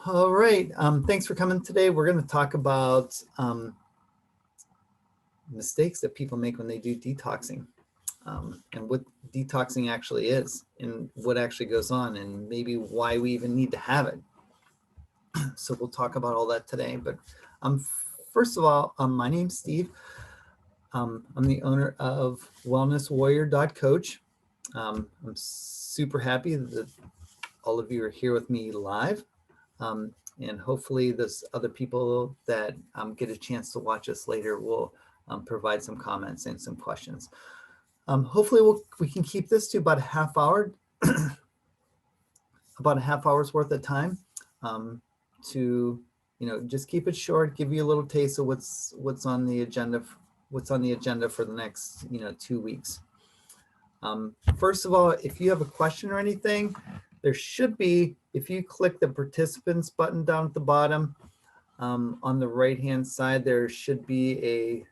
All right, thanks for coming today. We're going to talk about mistakes that people make when they do detoxing, and what detoxing actually is and what actually goes on and maybe why we even need to have it. So we'll talk about all that today. But first of all, my name's Steve. I'm the owner of wellnesswarrior.coach. I'm super happy that all of you are here with me live. And hopefully there's other people that get a chance to watch us later will provide some comments and some questions. Hopefully we can keep this to about a half hour, about a half hour's worth of time, to just keep it short, give you a little taste of what's on the agenda for the next 2 weeks. First of all, if you have a question or anything, there should be, if you click the participants button down at the bottom, on the right hand side, there should be a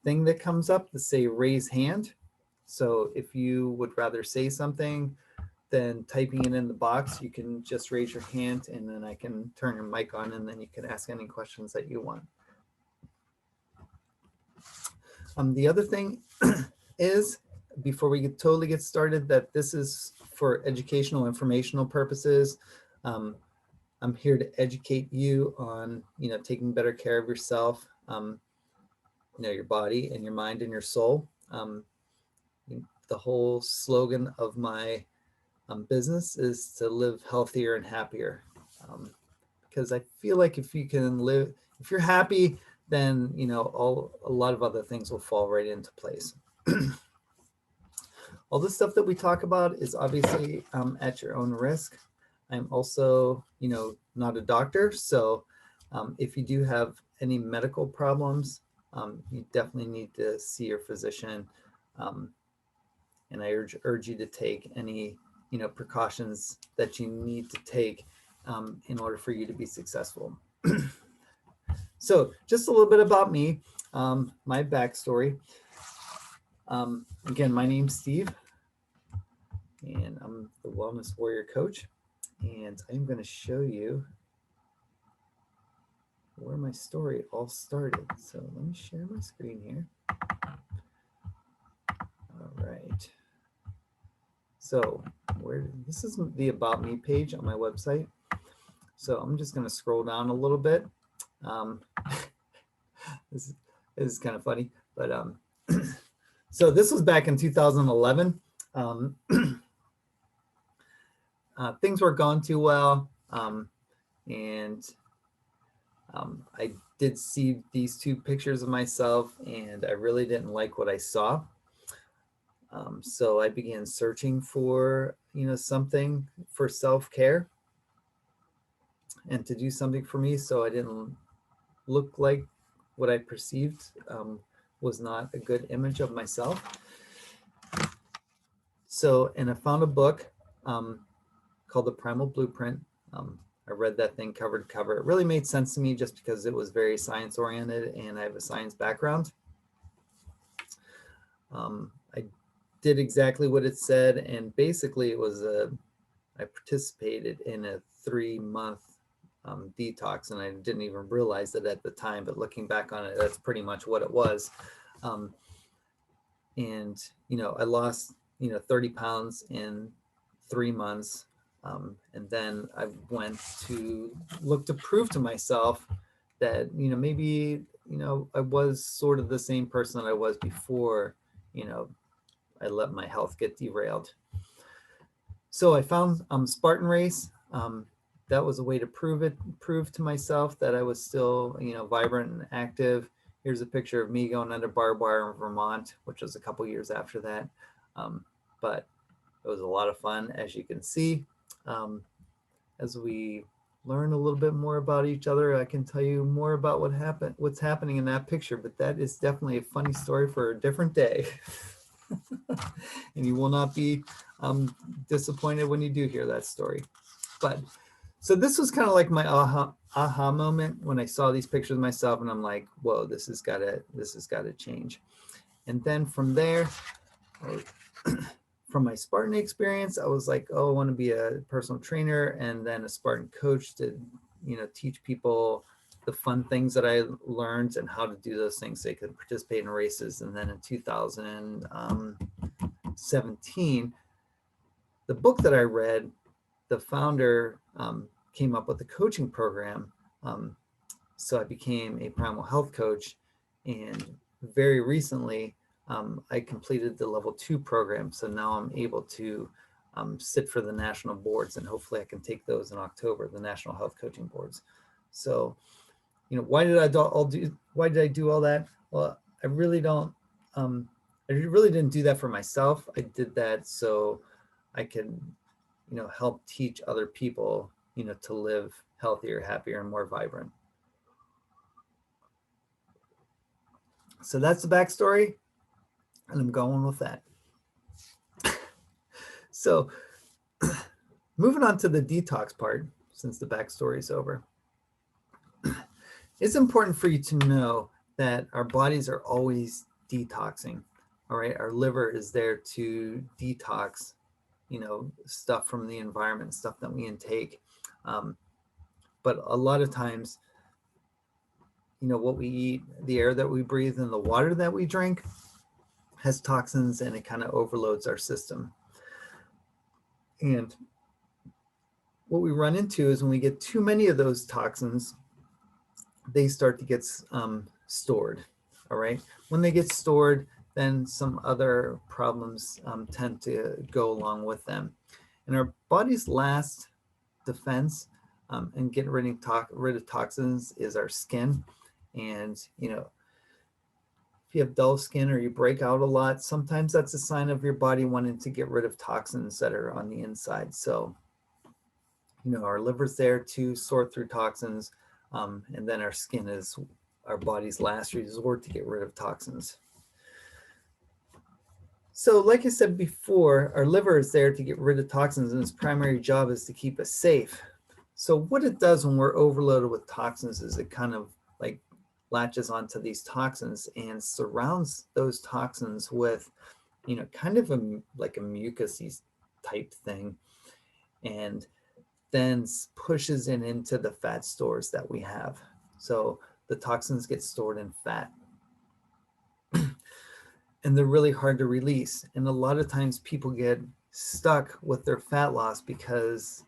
thing that comes up to say raise hand. So if you would rather say something than typing it in the box, you can just raise your hand and then I can turn your mic on and then you can ask any questions that you want. The other thing is, before we totally get started, that this is for educational, informational purposes. I'm here to educate you on, taking better care of yourself, your body and your mind and your soul. The whole slogan of my business is to live healthier and happier, because I feel like if you're happy, then a lot of other things will fall right into place. All the stuff that we talk about is obviously at your own risk. I'm also, not a doctor, so if you do have any medical problems, you definitely need to see your physician, and I urge you to take any precautions that you need to take in order for you to be successful. So just a little bit about me, my backstory. Again, my name's Steve, and I'm the Wellness Warrior Coach, and I'm going to show you where my story all started. So let me share my screen here. All right. So this is the About Me page on my website. So I'm just going to scroll down a little bit. This is kind of funny, but so this was back in 2011. Things weren't going too well, and I did see these two pictures of myself, and I really didn't like what I saw. So I began searching for something for self-care and to do something for me, so I didn't look like what I perceived was not a good image of myself. So, and I found a book called the Primal Blueprint. I read that thing cover to cover. It really made sense to me just because it was very science oriented and I have a science background. I did exactly what it said, and basically it was I participated in a 3-month detox, and I didn't even realize it at the time, but looking back on it, that's pretty much what it was. And I lost 30 pounds in 3 months, and then I went to look to prove to myself that maybe I was sort of the same person that I was before I let my health get derailed. So I found Spartan Race. That was a way to prove to myself that I was still, vibrant and active. Here's a picture of me going under barbed wire in Vermont, which was a couple years after that. But it was a lot of fun, as you can see. As we learn a little bit more about each other, I can tell you more about what's happening in that picture, but that is definitely a funny story for a different day. And you will not be disappointed when you do hear that story. But so this was kind of like my aha moment when I saw these pictures of myself, and I'm like, whoa, this has got to change. And then from there, from my Spartan experience, I was like, oh, I want to be a personal trainer and then a Spartan coach to, teach people the fun things that I learned and how to do those things so they could participate in races. And then in 2017, the book that I read, the founder came up with a coaching program. So I became a primal health coach. And very recently, I completed the level 2 program. So now I'm able to sit for the national boards, and hopefully I can take those in October, the national health coaching boards. So, why did I do all that? Well, I really didn't do that for myself. I did that so I could, help teach other people, to live healthier, happier, and more vibrant. So that's the backstory, and I'm going with that. So moving on to the detox part, since the backstory is over. It's important for you to know that our bodies are always detoxing. All right, our liver is there to detox, stuff from the environment, stuff that we intake. But a lot of times, what we eat, the air that we breathe, and the water that we drink has toxins, and it kind of overloads our system. And what we run into is when we get too many of those toxins, they start to get stored. All right. When they get stored, then some other problems tend to go along with them. And our body's last defense and getting rid of toxins is our skin. And, if you have dull skin or you break out a lot, sometimes that's a sign of your body wanting to get rid of toxins that are on the inside. So, our liver's there to sort through toxins, and then our skin is our body's last resort to get rid of toxins. So like I said before, our liver is there to get rid of toxins, and its primary job is to keep us safe. So what it does when we're overloaded with toxins is it kind of like latches onto these toxins and surrounds those toxins with, kind of like a mucusy type thing, and then pushes it into the fat stores that we have. So the toxins get stored in fat. And they're really hard to release. And a lot of times people get stuck with their fat loss because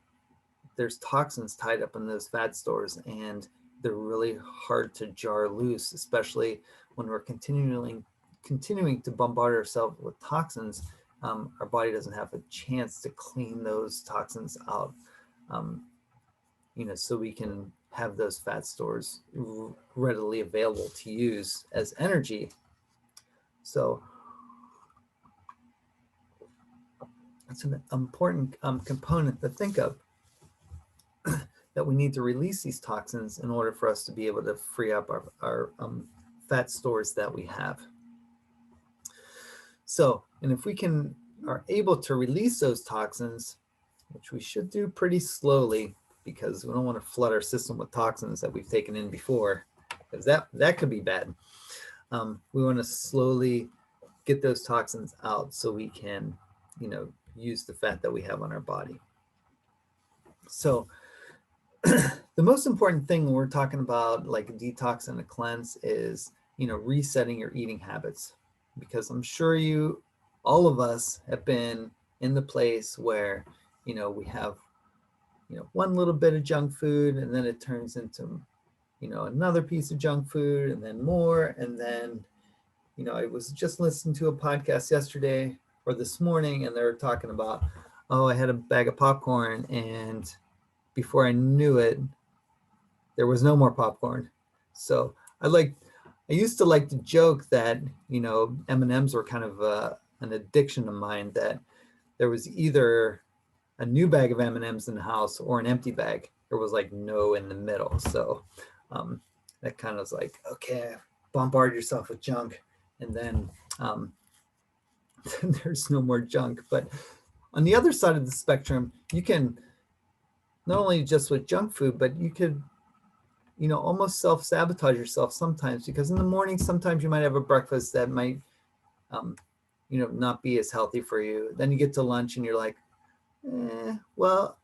there's toxins tied up in those fat stores, and they're really hard to jar loose, especially when we're continuing to bombard ourselves with toxins. Our body doesn't have a chance to clean those toxins out, so we can have those fat stores readily available to use as energy. So that's an important component to think of, that we need to release these toxins in order for us to be able to free up our fat stores that we have. So, and if we are able to release those toxins, which we should do pretty slowly, because we don't want to flood our system with toxins that we've taken in before, because that could be bad. We want to slowly get those toxins out so we can, use the fat that we have on our body. So the most important thing when we're talking about like a detox and a cleanse is, resetting your eating habits, because I'm sure all of us have been in the place where, we have, one little bit of junk food, and then it turns into, another piece of junk food, and then more. And then, I was just listening to a podcast yesterday or this morning, and they were talking about, oh, I had a bag of popcorn, and before I knew it, there was no more popcorn. So I used to like to joke that, M&Ms were kind of an addiction of mine, that there was either a new bag of M&Ms in the house or an empty bag. There was like no in the middle. So that kind of was like, okay, bombard yourself with junk, and then there's no more junk. But on the other side of the spectrum, you can not only just with junk food, but you could, almost self-sabotage yourself sometimes, because in the morning, sometimes you might have a breakfast that might not be as healthy for you. Then you get to lunch and you're like, well,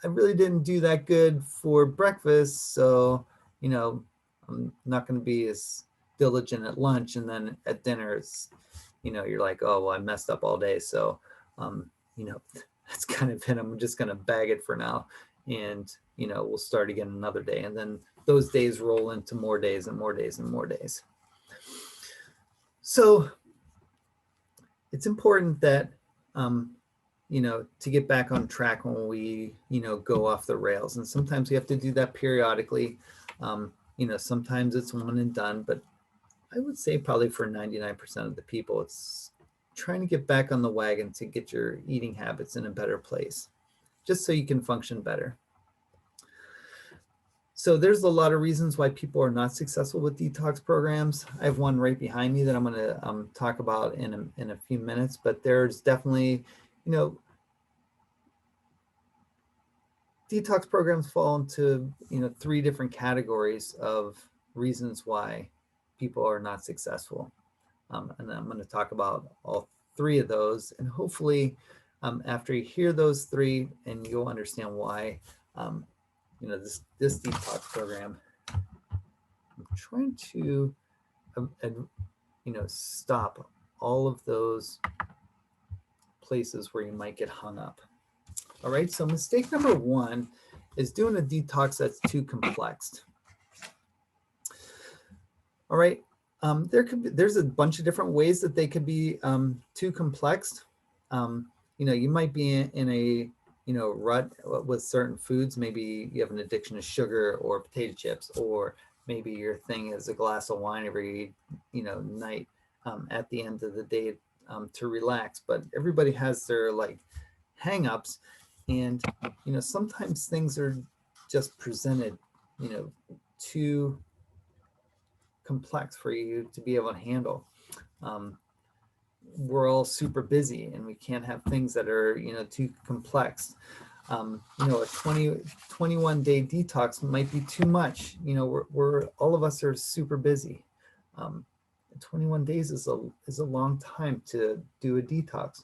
I really didn't do that good for breakfast, so I'm not going to be as diligent at lunch. And then at dinner, it's you're like, oh, well, I messed up all day, so that's kind of it. I'm just going to bag it for now, and we'll start again another day. And then those days roll into more days and more days and more days. So it's important that to get back on track when we go off the rails. And sometimes we have to do that periodically. Sometimes it's one and done, but I would say probably for 99% of the people, it's trying to get back on the wagon to get your eating habits in a better place, just so you can function better. So there's a lot of reasons why people are not successful with detox programs. I have one right behind me that I'm going to talk about in a few minutes, but there's definitely, detox programs fall into, 3 different categories of reasons why people are not successful. And I'm going to talk about all 3 of those. And hopefully after you hear those 3, and you'll understand why, this detox program, I'm trying to, stop all of those places where you might get hung up. All right, so mistake number 1 is doing a detox that's too complex. All right, there's a bunch of different ways that they could be too complex. You might be in a rut with certain foods. Maybe you have an addiction to sugar or potato chips, or maybe your thing is a glass of wine every night at the end of the day to relax. But everybody has their hang-ups, and sometimes things are just presented too complex for you to be able to handle. We're all super busy, and we can't have things that are too complex. A 21 day detox might be too much. We're all of us are super busy. 21 days is a long time to do a detox.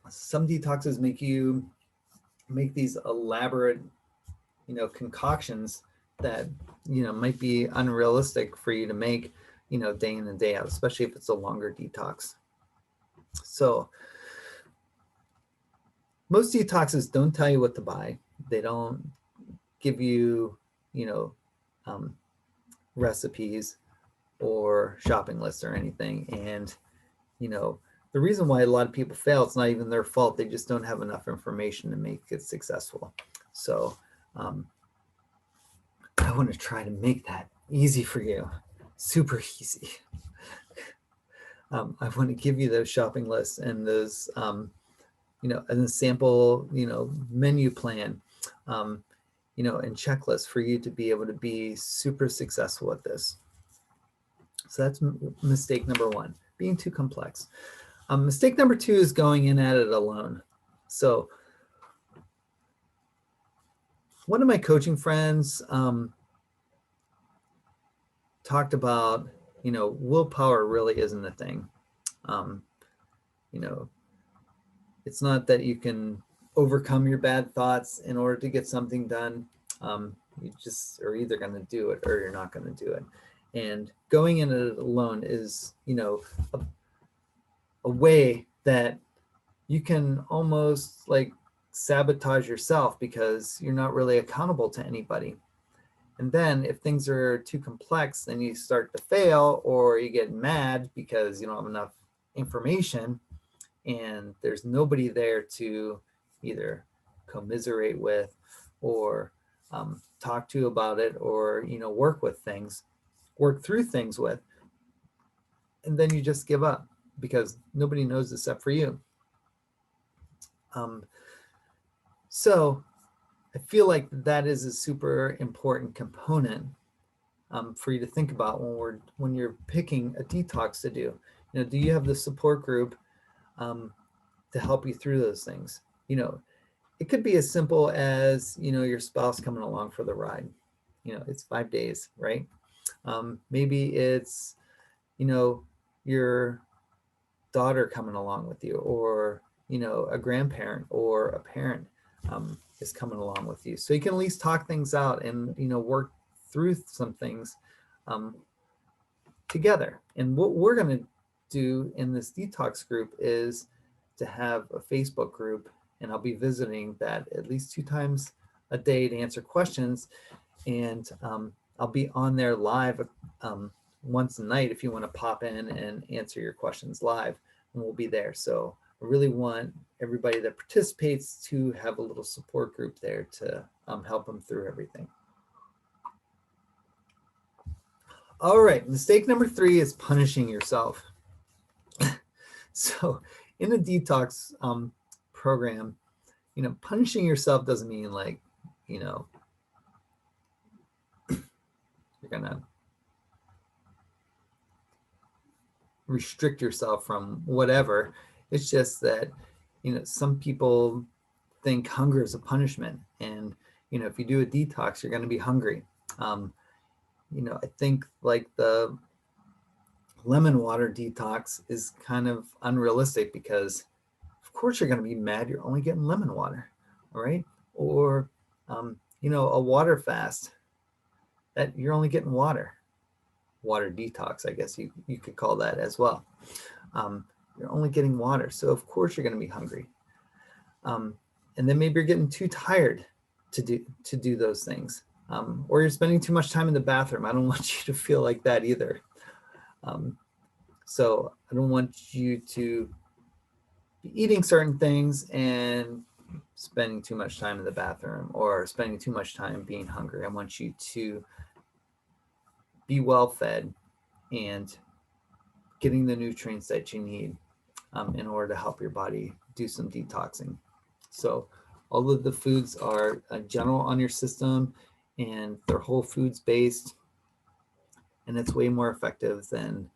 Some detoxes make these elaborate concoctions that might be unrealistic for you to make day in and day out, especially if it's a longer detox. So most detoxes don't tell you what to buy. They don't give you recipes or shopping lists or anything. And the reason why a lot of people fail, it's not even their fault. They just don't have enough information to make it successful. So I want to try to make that easy for you, super easy. I want to give you those shopping lists and those, and a sample, menu plan, and checklists for you to be able to be super successful at this. So that's mistake number 1, being too complex. Mistake number 2 is going in at it alone. So one of my coaching friends talked about, willpower really isn't a thing. It's not that you can overcome your bad thoughts in order to get something done. You just are either going to do it or you're not going to do it. And going in it alone is, a way that you can almost sabotage yourself, because you're not really accountable to anybody. And then if things are too complex, then you start to fail, or you get mad because you don't have enough information and there's nobody there to either commiserate with or talk to about it, or work through things with. And then you just give up because nobody knows except for you. So I feel like that is a super important component for you to think about when you're picking a detox to do. Do you have the support group to help you through those things? It could be as simple as your spouse coming along for the ride. It's 5 days, right? Maybe it's your daughter coming along with you, or a grandparent or a parent is coming along with you, so you can at least talk things out and work through some things together. And what we're going to do in this detox group is to have a Facebook group, and I'll be visiting that at least 2 times a day to answer questions. And I'll be on there live once a night if you want to pop in and answer your questions live, and we'll be there. So I really want everybody that participates to have a little support group there to help them through everything. All right, mistake number 3 is punishing yourself. So in a detox program, punishing yourself doesn't mean like, you're gonna restrict yourself from whatever. It's just that, some people think hunger is a punishment. And, if you do a detox, you're going to be hungry. I think like the lemon water detox is kind of unrealistic, because of course you're going to be mad you're only getting lemon water, all right? Or, a water fast, that you're only getting water detox, I guess you could call that as well. You're only getting water, so of course you're going to be hungry. And then maybe you're getting too tired to do those things, or you're spending too much time in the bathroom. I don't want you to feel like that either. So I don't want you to be eating certain things and spending too much time in the bathroom, or spending too much time being hungry. I want you to be well fed and getting the nutrients that you need in order to help your body do some detoxing. So all of the foods are general on your system, and they're whole foods based, and it's way more effective than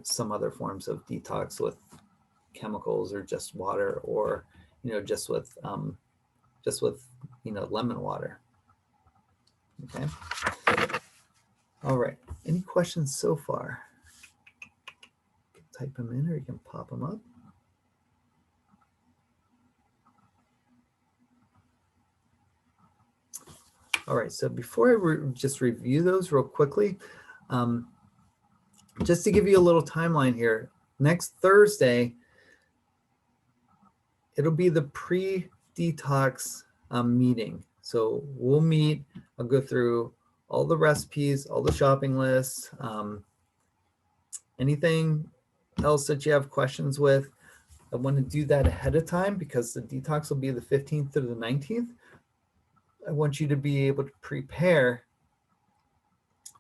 some other forms of detox with chemicals, or just water, or just with lemon water. Okay. All right. Any questions so far? You can type them in, or you can pop them up. All right. So before I just review those real quickly, just to give you a little timeline here, next Thursday, it'll be the pre-detox meeting. So we'll meet, I'll go through all the recipes, all the shopping lists, anything else that you have questions with. I want to do that ahead of time, because the detox will be the 15th to the 19th. I want you to be able to prepare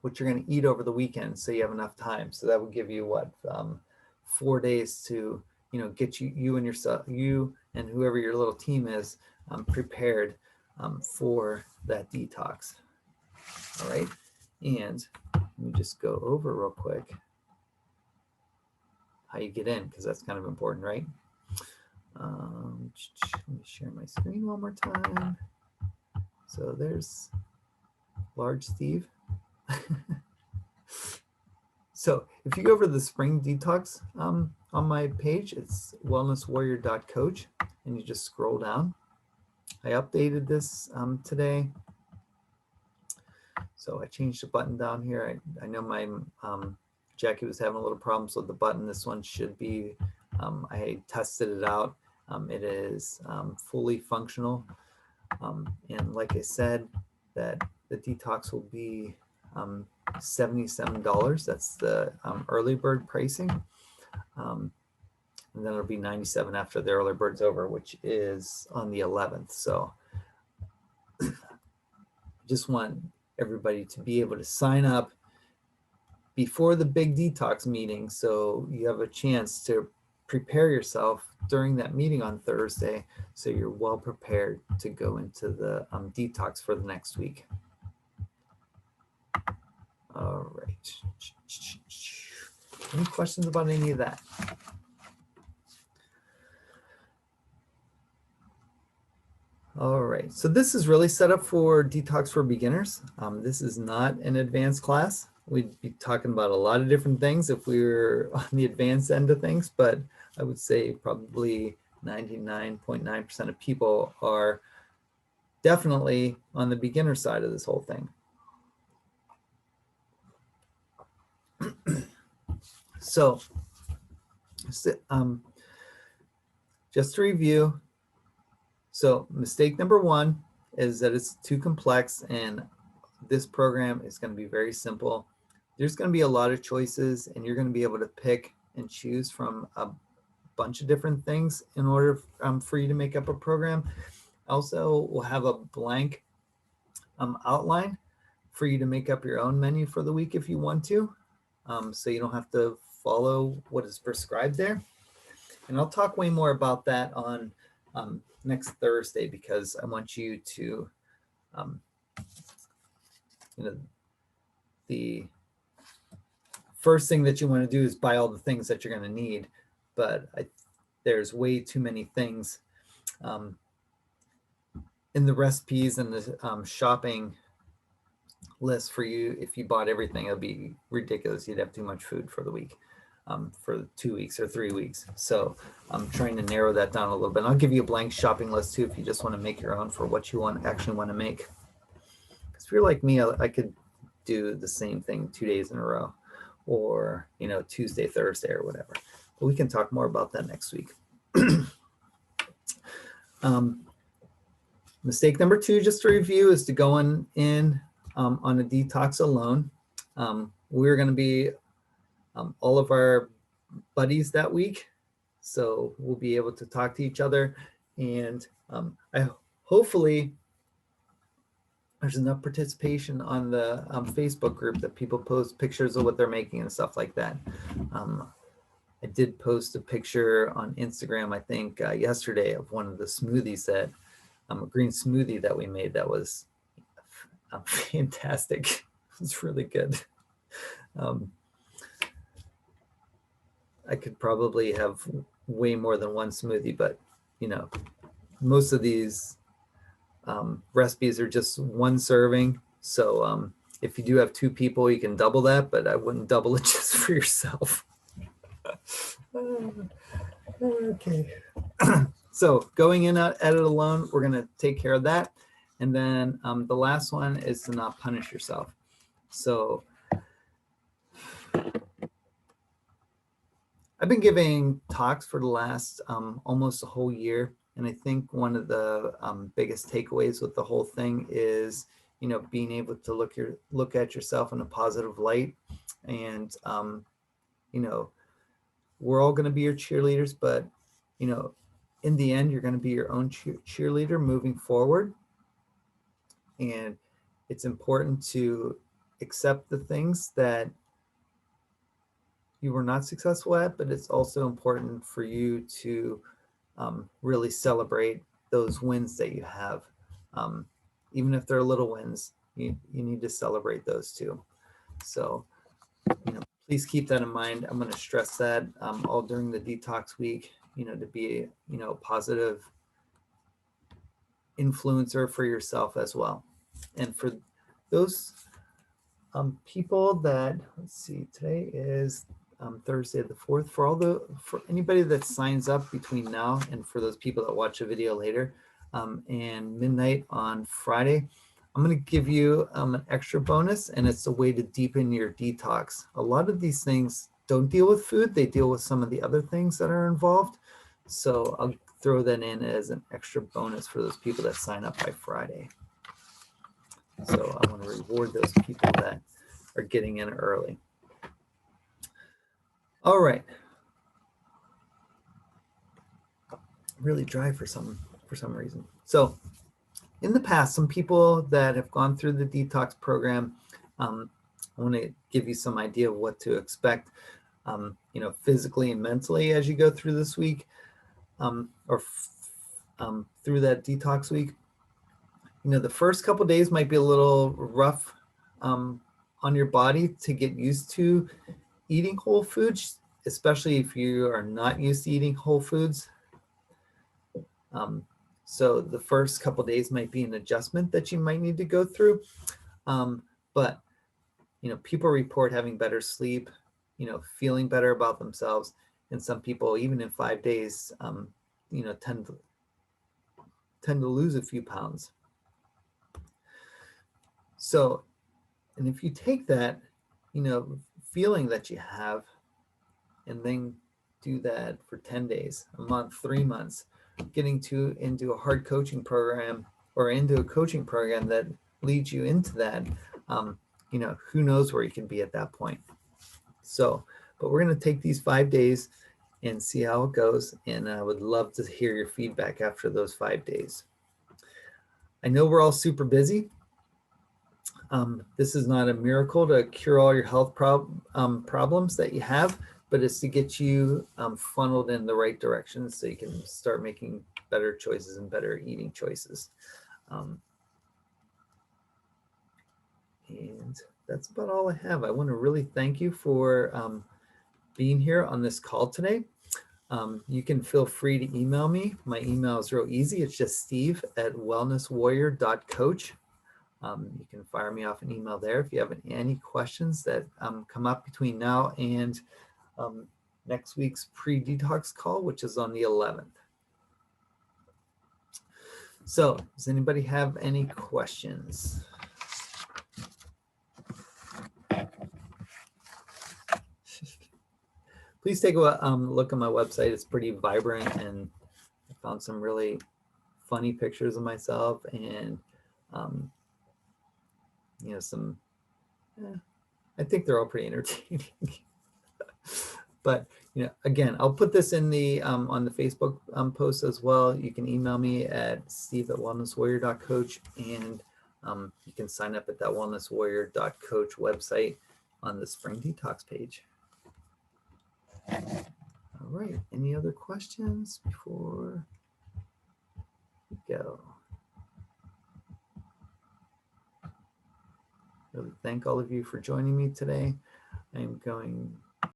what you're going to eat over the weekend, so you have enough time. So that would give you 4 days to get you and whoever your little team is prepared for that detox. All right, and let me just go over real quick how you get in, because that's kind of important, right? Let me share my screen one more time. So there's Large Steve. So if you go over to the spring detox on my page, it's wellnesswarrior.coach, and you just scroll down. I updated this today. So I changed the button down here. I know my Jackie was having a little problems with the button. This one should be, I tested it out. It is fully functional. And like I said, that the detox will be $77. That's the early bird pricing. And then it'll be $97 after the early bird's over, which is on the 11th. So just want everybody to be able to sign up before the big detox meeting, so you have a chance to prepare yourself during that meeting on Thursday, so you're well prepared to go into the detox for the next week. All right. Any questions about any of that? All right, so this is really set up for Detox for Beginners. This is not an advanced class. we'd be talking about a lot of different things if we were on the advanced end of things, but I would say probably 99.9% of people are definitely on the beginner side of this whole thing. So, just to review, so mistake number one is that it's too complex, and this program is going to be very simple. There's going to be a lot of choices, and you're going to be able to pick and choose from a bunch of different things in order for you to make up a program. Also, we'll have a blank outline for you to make up your own menu for the week if you want to, so you don't have to follow what is prescribed there. And I'll talk way more about that on next Thursday, because I want you to, the first thing that you want to do is buy all the things that you're going to need, but there's way too many things in the recipes and the shopping list for you. If you bought everything, it'd be ridiculous. You'd have too much food for the week, for 2 weeks or 3 weeks. So I'm trying to narrow that down a little bit. And I'll give you a blank shopping list too, if you just want to make your own for what you actually want to make. Because if you're like me, I could do the same thing 2 days in a row, or Tuesday, Thursday, or whatever. But we can talk more about that next week. Mistake number two, just to review, is to go in on a detox alone. We're going to be all of our buddies that week, so we'll be able to talk to each other, and hopefully there's enough participation on the Facebook group that people post pictures of what they're making and stuff like that. I did post a picture on Instagram, I think yesterday, of one of the smoothies that a green smoothie that we made that was fantastic. It was really good. I could probably have way more than one smoothie, but most of these recipes are just one serving. So if you do have 2 people, you can double that, but I wouldn't double it just for yourself. Okay. So going in at it alone, we're going to take care of that. And then the last one is to not punish yourself. So I've been giving talks for the last almost a whole year. And I think one of the biggest takeaways with the whole thing is, being able to look at yourself in a positive light. And, we're all going to be your cheerleaders, but, in the end, you're going to be your own cheerleader moving forward. And it's important to accept the things that you were not successful at, but it's also important for you to really celebrate those wins that you have. Even if they're little wins, you need to celebrate those too. So, please keep that in mind. I'm going to stress that all during the detox week, to be, a positive influencer for yourself as well. And for those people that, let's see, today is Thursday the 4th. For anybody that signs up between now and for those people that watch the video later, and midnight on Friday, I'm going to give you an extra bonus, and it's a way to deepen your detox. A lot of these things don't deal with food. They deal with some of the other things that are involved. So I'll throw that in as an extra bonus for those people that sign up by Friday. So I want to reward those people that are getting in early. All right. Really dry for some reason. So in the past, some people that have gone through the detox program, I want to give you some idea of what to expect, physically and mentally as you go through this week, through that detox week. The first couple days might be a little rough on your body to get used to eating whole foods, especially if you are not used to eating whole foods. So the first couple days might be an adjustment that you might need to go through. But people report having better sleep, feeling better about themselves. And some people, even in 5 days, tend to lose a few pounds. So, and if you take that, feeling that you have, and then do that for 10 days, a month, 3 months, getting into a hard coaching program or into a coaching program that leads you into that, who knows where you can be at that point. So, but we're going to take these 5 days and see how it goes. And I would love to hear your feedback after those 5 days. I know we're all super busy. This is not a miracle to cure all your health problems that you have, but it's to get you funneled in the right direction so you can start making better choices and better eating choices. And that's about all I have. I want to really thank you for being here on this call today. You can feel free to email me. My email is real easy. It's just steve@wellnesswarrior.coach. You can fire me off an email there if you have any questions that come up between now and next week's pre-detox call, which is on the 11th. So does anybody have any questions? Please take a look at my website. It's pretty vibrant, and I found some really funny pictures of myself and some, I think they're all pretty entertaining. But again, I'll put this in the on the Facebook post as well. You can email me at steve@wellnesswarrior.coach, and you can sign up at that wellnesswarrior.coach website on the Spring Detox page. All right, any other questions before we go? Really thank all of you for joining me today. I'm going